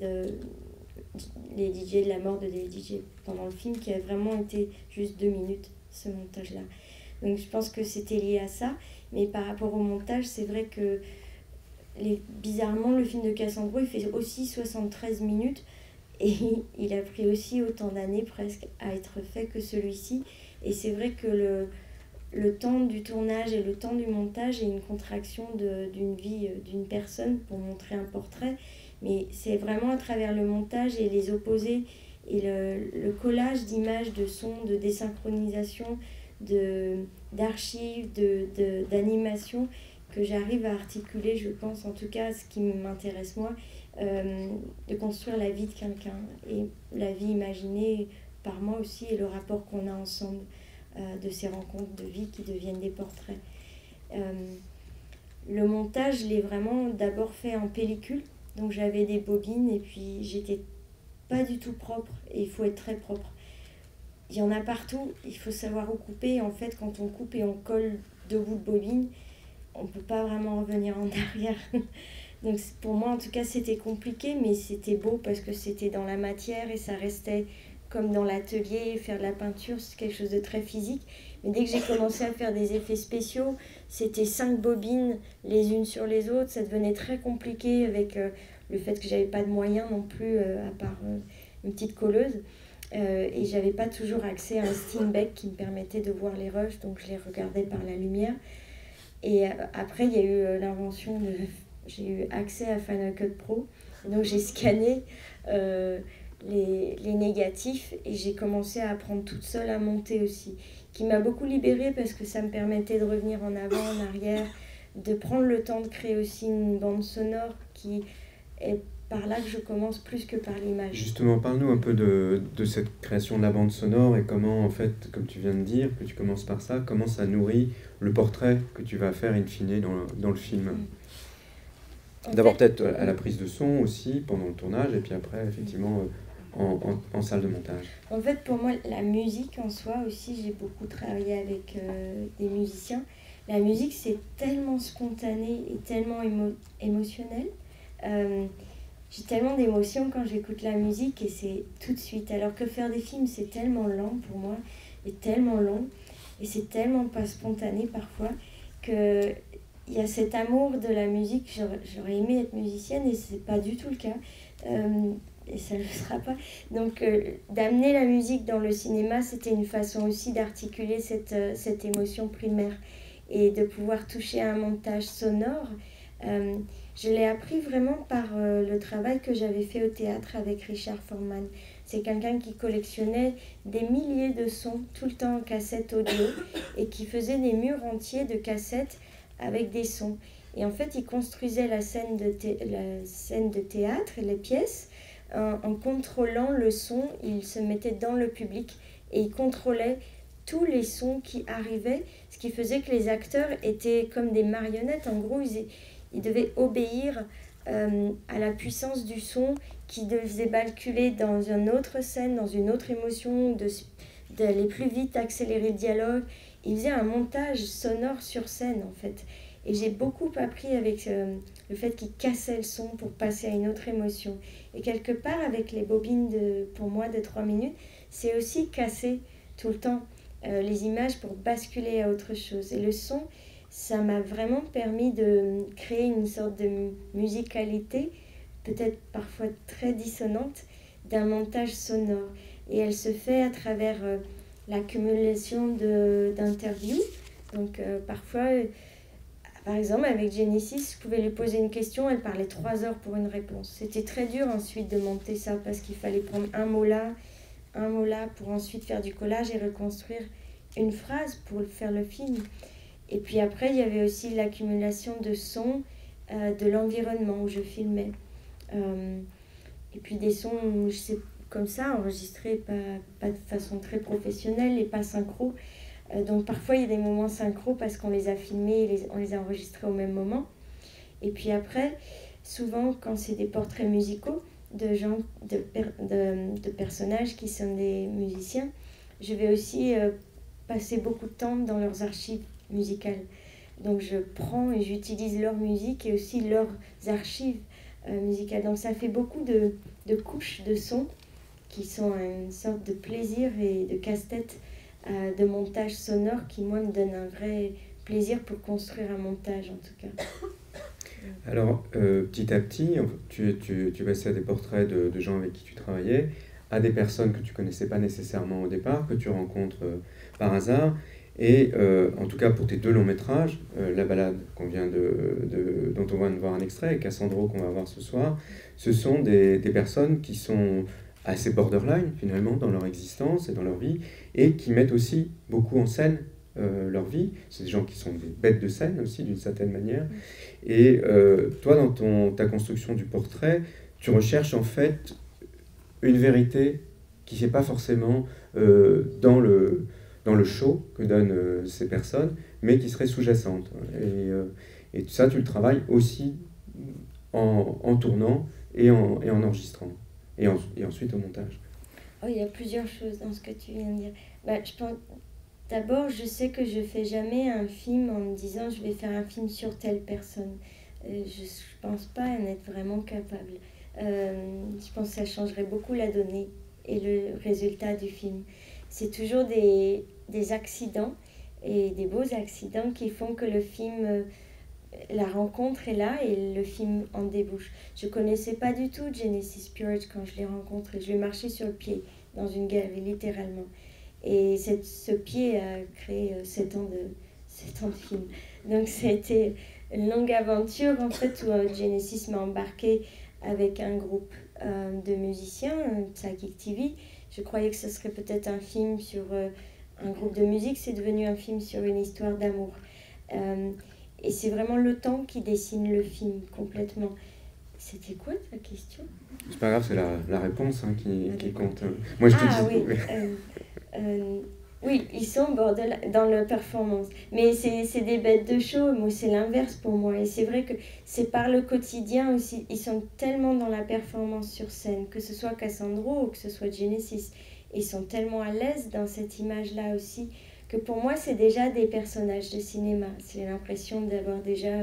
les DJ, de la mort de les DJ pendant le film, qui a vraiment été juste 2 minutes, ce montage-là. Donc je pense que c'était lié à ça, mais par rapport au montage, c'est vrai que bizarrement, le film de Cassandro, il fait aussi 73 minutes, et il a pris aussi autant d'années presque à être fait que celui-ci. Et c'est vrai que le temps du tournage et le temps du montage est une contraction d'une vie d'une personne pour montrer un portrait. Mais c'est vraiment à travers le montage et les opposés et le collage d'images, de sons, de désynchronisation, d'archives, d'animation que j'arrive à articuler, je pense, en tout cas, ce qui m'intéresse moi, de construire la vie de quelqu'un et la vie imaginée par moi aussi et le rapport qu'on a ensemble de ces rencontres de vie qui deviennent des portraits. Le montage, je l'ai vraiment d'abord fait en pellicule, donc j'avais des bobines et puis j'étais pas du tout propre et il faut être très propre. Il y en a partout, il faut savoir où couper. En fait, quand on coupe et on colle 2 bouts de bobine, on peut pas vraiment revenir en arrière. Donc pour moi, en tout cas, c'était compliqué, mais c'était beau parce que c'était dans la matière et ça restait comme dans l'atelier. Faire de la peinture, c'est quelque chose de très physique. Mais dès que j'ai commencé à faire des effets spéciaux, c'était 5 bobines les unes sur les autres. Ça devenait très compliqué avec le fait que j'avais pas de moyens non plus, à part une petite colleuse. Et j'avais pas toujours accès à un Steenbeck qui me permettait de voir les rushs, donc je les regardais par la lumière. Et après, il y a eu l'invention de... J'ai eu accès à Final Cut Pro, donc j'ai scanné les négatifs et j'ai commencé à apprendre toute seule à monter aussi, qui m'a beaucoup libérée parce que ça me permettait de revenir en avant, en arrière, de prendre le temps de créer aussi une bande sonore qui est par là que je commence plus que par l'image. Justement, parle-nous un peu de cette création de la bande sonore et comment, en fait, comme tu viens de dire, que tu commences par ça, comment ça nourrit le portrait que tu vas faire in fine dans le film. D'abord peut-être à la prise de son aussi, pendant le tournage, et puis après, effectivement, en salle de montage. En fait, pour moi, la musique en soi aussi, j'ai beaucoup travaillé avec des musiciens. La musique, c'est tellement spontané et tellement émotionnel. J'ai tellement d'émotions quand j'écoute la musique et c'est tout de suite. Alors que faire des films, c'est tellement lent pour moi, et tellement long, et c'est tellement pas spontané parfois, qu'il y a cet amour de la musique. J'aurais aimé être musicienne et c'est pas du tout le cas. Et ça ne le sera pas. Donc d'amener la musique dans le cinéma, c'était une façon aussi d'articuler cette émotion primaire et de pouvoir toucher à un montage sonore. Je l'ai appris vraiment par le travail que j'avais fait au théâtre avec Richard Foreman. C'est quelqu'un qui collectionnait des milliers de sons tout le temps en cassette audio et qui faisait des murs entiers de cassettes avec des sons. Et en fait, il construisait la scène de théâtre et les pièces en contrôlant le son. Il se mettait dans le public et il contrôlait tous les sons qui arrivaient, ce qui faisait que les acteurs étaient comme des marionnettes. En gros, ils devaient obéir à la puissance du son qui devait basculer dans une autre scène, dans une autre émotion, d'aller plus vite, accélérer le dialogue. Ils faisaient un montage sonore sur scène, en fait. Et j'ai beaucoup appris avec le fait qu'ils cassaient le son pour passer à une autre émotion. Et quelque part, avec les bobines, pour moi, de 3 minutes, c'est aussi casser tout le temps les images pour basculer à autre chose. Et le son, ça m'a vraiment permis de créer une sorte de musicalité, peut-être parfois très dissonante, d'un montage sonore. Et elle se fait à travers l'accumulation d'interviews. Donc parfois, par exemple avec Genesis, je pouvais lui poser une question, elle parlait 3 heures pour une réponse. C'était très dur ensuite de monter ça parce qu'il fallait prendre un mot là pour ensuite faire du collage et reconstruire une phrase pour faire le film. Et puis après, il y avait aussi l'accumulation de sons de l'environnement où je filmais. Et puis des sons, je sais, comme ça, enregistrés pas de façon très professionnelle et pas synchro. Donc parfois il y a des moments synchro parce qu'on les a filmés et on les a enregistrés au même moment. Et puis après, souvent quand c'est des portraits musicaux de gens, de personnages qui sont des musiciens, je vais aussi passer beaucoup de temps dans leurs archives musicales. Donc je prends et j'utilise leur musique et aussi leurs archives musicales. Donc ça fait beaucoup de couches de sons qui sont une sorte de plaisir et de casse-tête de montage sonore qui, moi, me donne un vrai plaisir pour construire un montage, en tout cas. Alors, petit à petit, tu passais à des portraits de gens avec qui tu travaillais, à des personnes que tu connaissais pas nécessairement au départ, que tu rencontres par hasard. Et en tout cas, pour tes 2 longs métrages, La balade dont on vient de voir un extrait, et Cassandro qu'on va voir ce soir, ce sont des personnes qui sont assez borderline finalement dans leur existence et dans leur vie, et qui mettent aussi beaucoup en scène leur vie. C'est des gens qui sont des bêtes de scène aussi d'une certaine manière. Et toi, dans ta construction du portrait, tu recherches en fait une vérité qui n'est pas forcément dans le show que donnent ces personnes, mais qui serait sous-jacente. Et ça, tu le travailles aussi en tournant et en enregistrant. Et ensuite au montage. Oh, il y a plusieurs choses dans ce que tu viens de dire. Je pense, d'abord, je sais que je fais jamais un film en me disant je vais faire un film sur telle personne. Je pense pas en être vraiment capable. Je pense que ça changerait beaucoup la donnée et le résultat du film. C'est toujours des accidents et des beaux accidents qui font que le film... la rencontre est là et le film en débouche. Je connaissais pas du tout Genesis P-Orridge quand je l'ai rencontré. Je lui ai marché sur le pied dans une galerie, littéralement. Et ce pied a créé 7 ans de film. Donc c'était une longue aventure en fait où Genesis m'a embarqué avec un groupe de musiciens, Psychic TV. Je croyais que ce serait peut-être un film sur un groupe de musique. C'est devenu un film sur une histoire d'amour. Et c'est vraiment le temps qui dessine le film complètement. C'était quoi ta question ? C'est pas grave, c'est la réponse qui compte. Moi, je te dis... Oui. Oui, ils sont dans la performance. Mais c'est des bêtes de show. Moi, c'est l'inverse pour moi. Et c'est vrai que c'est par le quotidien aussi. Ils sont tellement dans la performance sur scène, que ce soit Cassandro ou que ce soit Genesis. Ils sont tellement à l'aise dans cette image-là aussi, que pour moi, c'est déjà des personnages de cinéma. C'est l'impression d'avoir déjà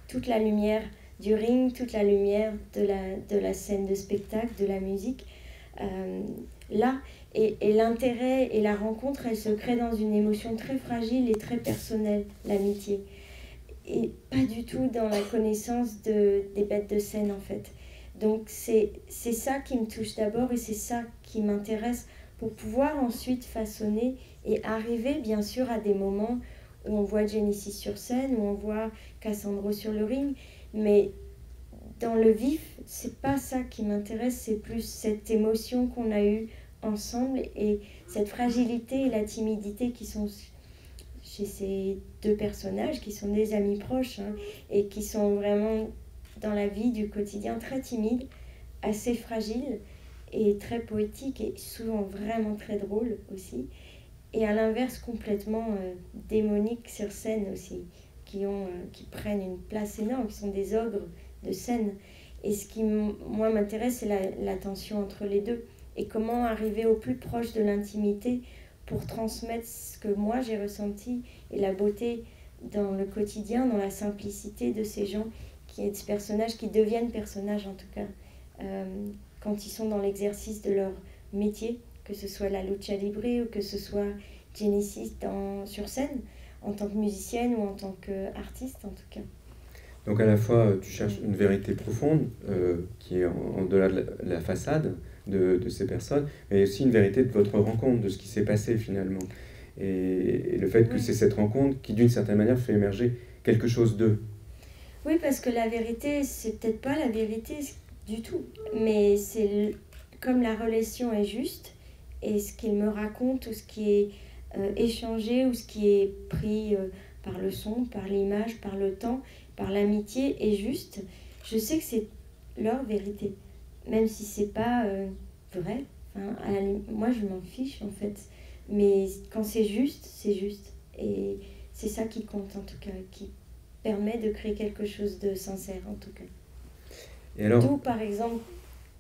toute la lumière du ring, toute la lumière de la scène de spectacle, de la musique. Là, et l'intérêt et la rencontre, elle se crée dans une émotion très fragile et très personnelle, l'amitié. Et pas du tout dans la connaissance des bêtes de scène, en fait. Donc, c'est ça qui me touche d'abord et c'est ça qui m'intéresse pour pouvoir ensuite façonner et arriver, bien sûr, à des moments où on voit Genesis sur scène, où on voit Cassandro sur le ring. Mais dans le vif, c'est pas ça qui m'intéresse, c'est plus cette émotion qu'on a eue ensemble et cette fragilité et la timidité qui sont chez ces 2 personnages qui sont des amis proches et qui sont vraiment dans la vie du quotidien très timides, assez fragiles et très poétiques et souvent vraiment très drôles aussi. Et à l'inverse, complètement démoniques sur scène aussi, qui prennent une place énorme, qui sont des ogres de scène. Et ce qui, moi, m'intéresse, c'est la tension entre les deux. Et comment arriver au plus proche de l'intimité pour transmettre ce que moi j'ai ressenti et la beauté dans le quotidien, dans la simplicité de ces gens, de ces personnages qui deviennent personnages en tout cas, quand ils sont dans l'exercice de leur métier, que ce soit la lucha libre ou que ce soit Genesis sur scène, en tant que musicienne ou en tant qu'artiste en tout cas. Donc à la fois, tu cherches une vérité profonde qui est en delà de la façade de ces personnes, mais aussi une vérité de votre rencontre, de ce qui s'est passé finalement. Et le fait que c'est cette rencontre qui, d'une certaine manière, fait émerger quelque chose d'eux. Oui, parce que la vérité, c'est peut-être pas la vérité du tout, mais c'est comme la relation est juste, et ce qu'il me raconte, ou ce qui est échangé, ou ce qui est pris par le son, par l'image, par le temps, par l'amitié est juste, je sais que c'est leur vérité. même si c'est pas vrai. Enfin, moi, je m'en fiche, en fait. Mais quand c'est juste, c'est juste. Et c'est ça qui compte, en tout cas, qui permet de créer quelque chose de sincère, en tout cas. Et alors... D'où, par exemple,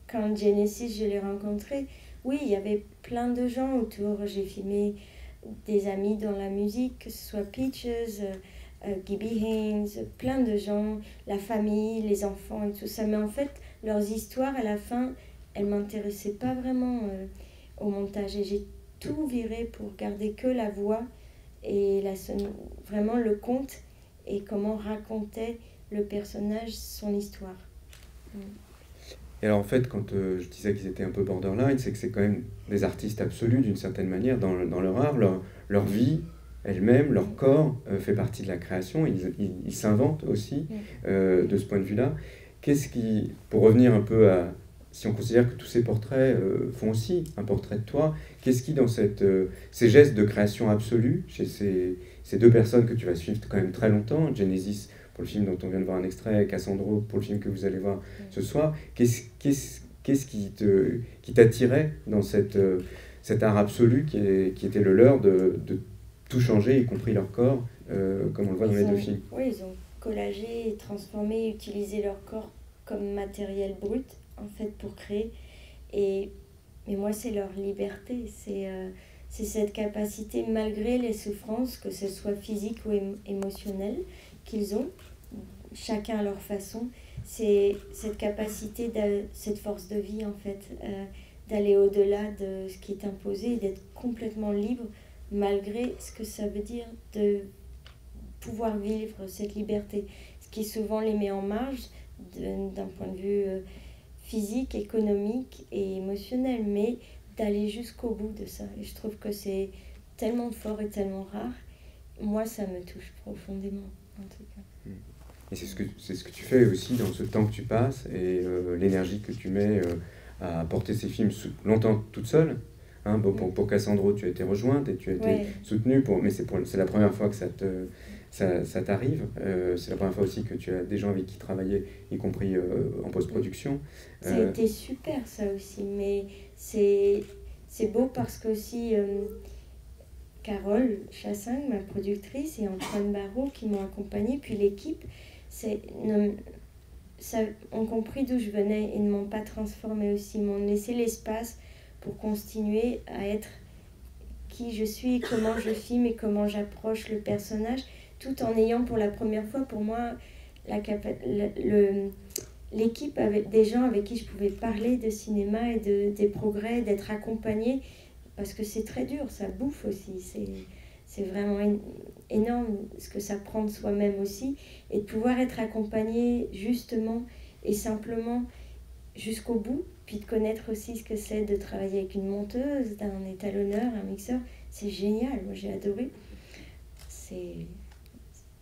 quand Genesis, je l'ai rencontré, oui, il y avait plein de gens autour. J'ai filmé des amis dans la musique, que ce soit Peaches, Gibby Haynes, plein de gens, la famille, les enfants et tout ça. Mais en fait, leurs histoires, à la fin, elles ne m'intéressaient pas vraiment au montage. Et j'ai tout viré pour garder que la voix et vraiment le conte et comment racontait le personnage son histoire. Et alors en fait, quand je disais qu'ils étaient un peu borderline, c'est que c'est quand même des artistes absolus d'une certaine manière dans leur art, leur vie elle-même, leur corps fait partie de la création, ils s'inventent aussi de ce point de vue-là. Qu'est-ce qui, pour revenir un peu à, si on considère que tous ces portraits font aussi un portrait de toi, qu'est-ce qui dans ces gestes de création absolue, chez ces deux personnes que tu vas suivre quand même très longtemps, Genesis pour le film dont on vient de voir un extrait, Cassandro pour le film que vous allez voir ce soir, qu'est-ce qui t'attirait dans cet art absolu qui était le leur de tout changer, y compris leur corps, comme on le voit dans les deux films? Oui, ils ont collagé, transformé, utilisé leur corps comme matériel brut, en fait, pour créer. Mais moi, c'est leur liberté, c'est cette capacité, malgré les souffrances, que ce soit physique ou émotionnelle, qu'ils ont, chacun à leur façon, c'est cette capacité, cette force de vie, en fait, d'aller au-delà de ce qui est imposé et d'être complètement libre, malgré ce que ça veut dire de pouvoir vivre cette liberté, ce qui souvent les met en marge d'un point de vue physique, économique et émotionnel, mais d'aller jusqu'au bout de ça. Et je trouve que c'est tellement fort et tellement rare. Moi, ça me touche profondément, en tout cas. Et c'est ce que tu fais aussi dans ce temps que tu passes et l'énergie que tu mets à porter ces films longtemps toute seule. Hein, pour Cassandro, tu as été rejointe et tu as été soutenue, mais c'est la première fois que ça t'arrive. C'est la première fois aussi que tu as des gens avec qui travailler, y compris en post-production. Ça a été super, ça aussi. Mais c'est beau parce que aussi Carole Chassin, ma productrice, et Antoine Barrault qui m'ont accompagnée, puis l'équipe, ont compris d'où je venais et ne m'ont pas transformée aussi. Ils m'ont laissé l'espace pour continuer à être qui je suis, comment je filme et comment j'approche le personnage, tout en ayant pour la première fois, pour moi, l'équipe avec des gens avec qui je pouvais parler de cinéma et des progrès, d'être accompagnée, parce que c'est très dur, ça bouffe aussi, c'est vraiment énorme ce que ça prend de soi-même aussi, et de pouvoir être accompagnée justement et simplement jusqu'au bout, puis de connaître aussi ce que c'est de travailler avec une monteuse, d'un étalonneur, un mixeur, c'est génial, moi j'ai adoré.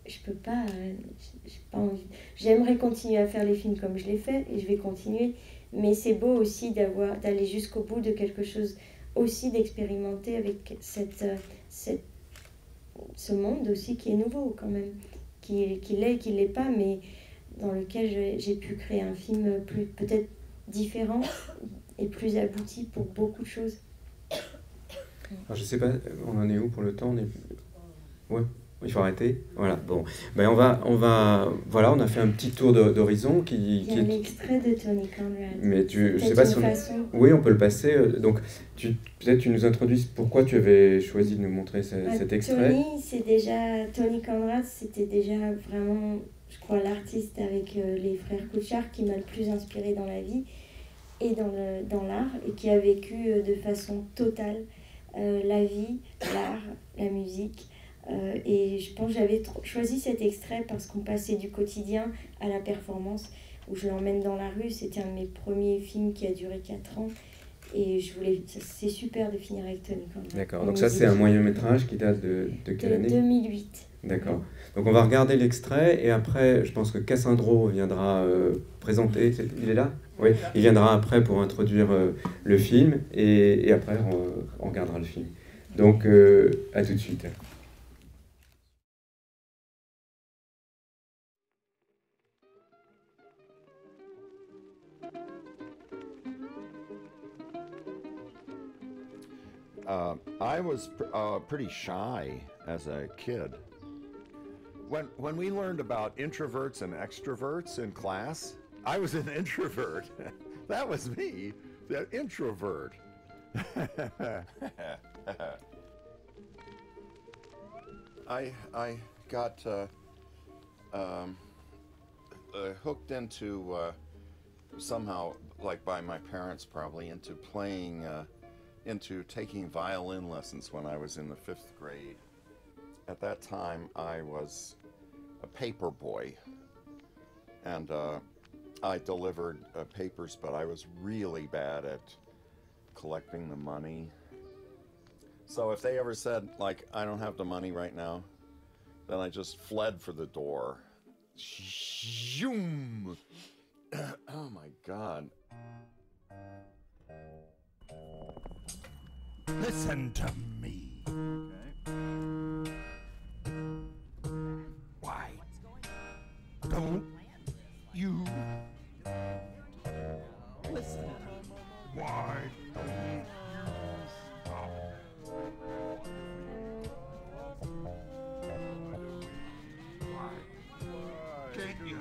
Je peux pas, j'ai pas envie. J'aimerais continuer à faire les films comme je l'ai fait, et je vais continuer, mais c'est beau aussi d'aller jusqu'au bout de quelque chose, aussi d'expérimenter avec ce monde aussi qui est nouveau quand même, qui l'est et qui l'est pas, mais dans lequel j'ai pu créer un film peut-être différent et plus abouti pour beaucoup de choses. Alors je sais pas, on en est où pour le temps? Ouais, il faut arrêter. Voilà, bon. Ben voilà, on a fait un petit tour d'horizon Il y a l'extrait de Tony Conrad. Mais je sais pas si oui, on peut le passer. Donc, peut-être tu nous introduis pourquoi tu avais choisi de nous montrer cet extrait. Tony Conrad, c'était déjà vraiment, je crois, l'artiste avec les frères Couchard qui m'a le plus inspiré dans la vie et dans l'art, et qui a vécu de façon totale la vie, l'art, la musique. Et je pense que j'avais choisi cet extrait parce qu'on passait du quotidien à la performance, où je l'emmène dans la rue. C'était un de mes premiers films qui a duré 4 ans. Et c'est super de finir avec Tony Conrad. D'accord, donc ça c'est un moyen-métrage qui date de quelle année? 2008. D'accord. Donc on va regarder l'extrait et après, je pense que Cassandro viendra présenter. Il est là? Oui. Il viendra après pour introduire le film et après on regardera le film. Donc à tout de suite. I was pretty shy as a kid. When we learned about introverts and extroverts in class, I was an introvert. That was me, the introvert. I got hooked into somehow, like by my parents probably, into playing, into taking violin lessons when I was in the 5th grade. At that time, I was a paper boy, and I delivered papers, but I was really bad at collecting the money. So if they ever said, like, I don't have the money right now, then I just fled for the door. Zoom! Oh my God. Listen to me. Okay. Why don't you listen? Why don't you stop? Can't you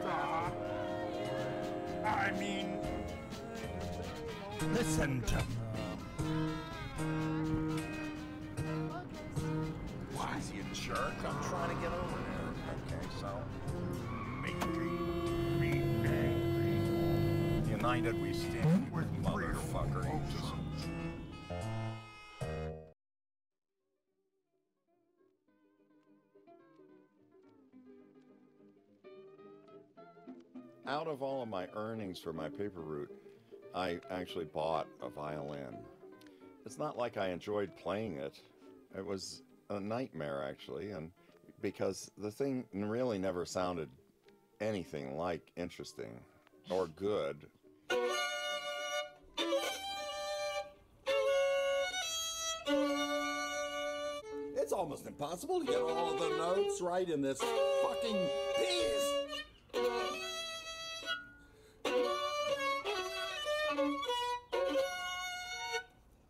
stop? I mean, listen to me. Why is he a jerk? I'm trying to get over there. Okay, so making me angry. United we stand, motherfucker. You just... Out of all of my earnings for my paper route, I actually bought a violin. It's not like I enjoyed playing it. It was a nightmare, actually, and because the thing really never sounded anything like interesting or good. It's almost impossible to get all of the notes right in this fucking piece.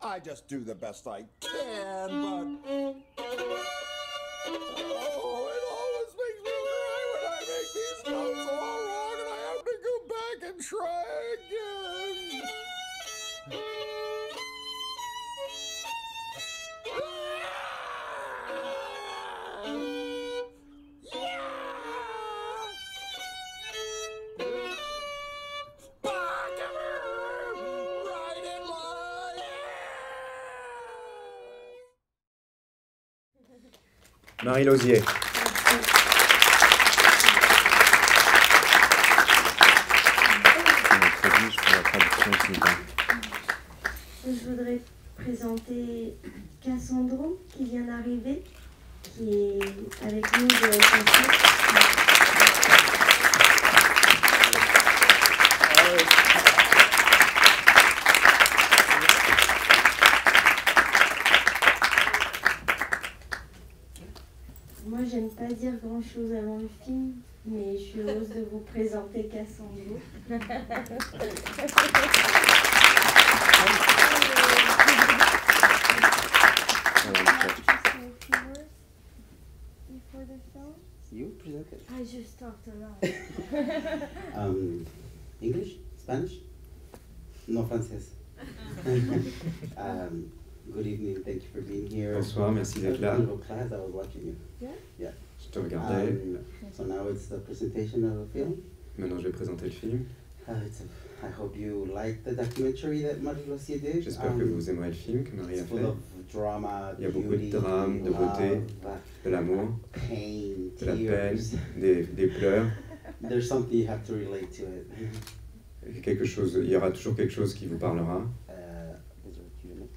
I just do the best I can, but oh, it always makes me cry when I make these notes all wrong and I have to go back and try again. Marie Lausier. Je voudrais présenter Cassandro qui vient d'arriver, qui est avec nous de SNCF. Moi, j'aime pas dire grand-chose avant le film, mais je suis heureuse de vous présenter Cassandro. You present it. I just talked a lot. English? Spanish? No, francés. Good evening, thank you for being here. Bonsoir, merci d'être là. Class, I was watching you. Yeah? Yeah. Je te regardais. So now it's the presentation of the film. Maintenant, je vais présenter le film. I hope you like the documentary that Marie Lausier did. J'espère que vous aimerez le film que Marie a It's full fait. of drama, Il y a beaucoup beauty, de drame, de beauté, de l'amour, pain, de la peine, tears. des pleurs. There's something you have to relate to it. Quelque chose, il y aura toujours quelque chose qui vous parlera. Is there a Q&A?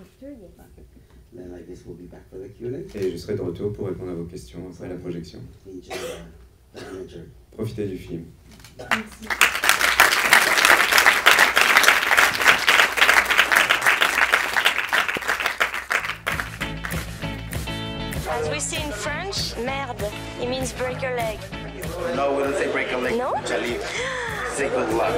After, yes. Okay. Then I guess we'll be back for the Q&A. Et je serai de retour pour répondre à vos questions après la projection. Enjoy the documentary. Profitez du film. Merci. As we say in French, merde, it means break your leg. No, we don't say break a leg. No? Say good luck.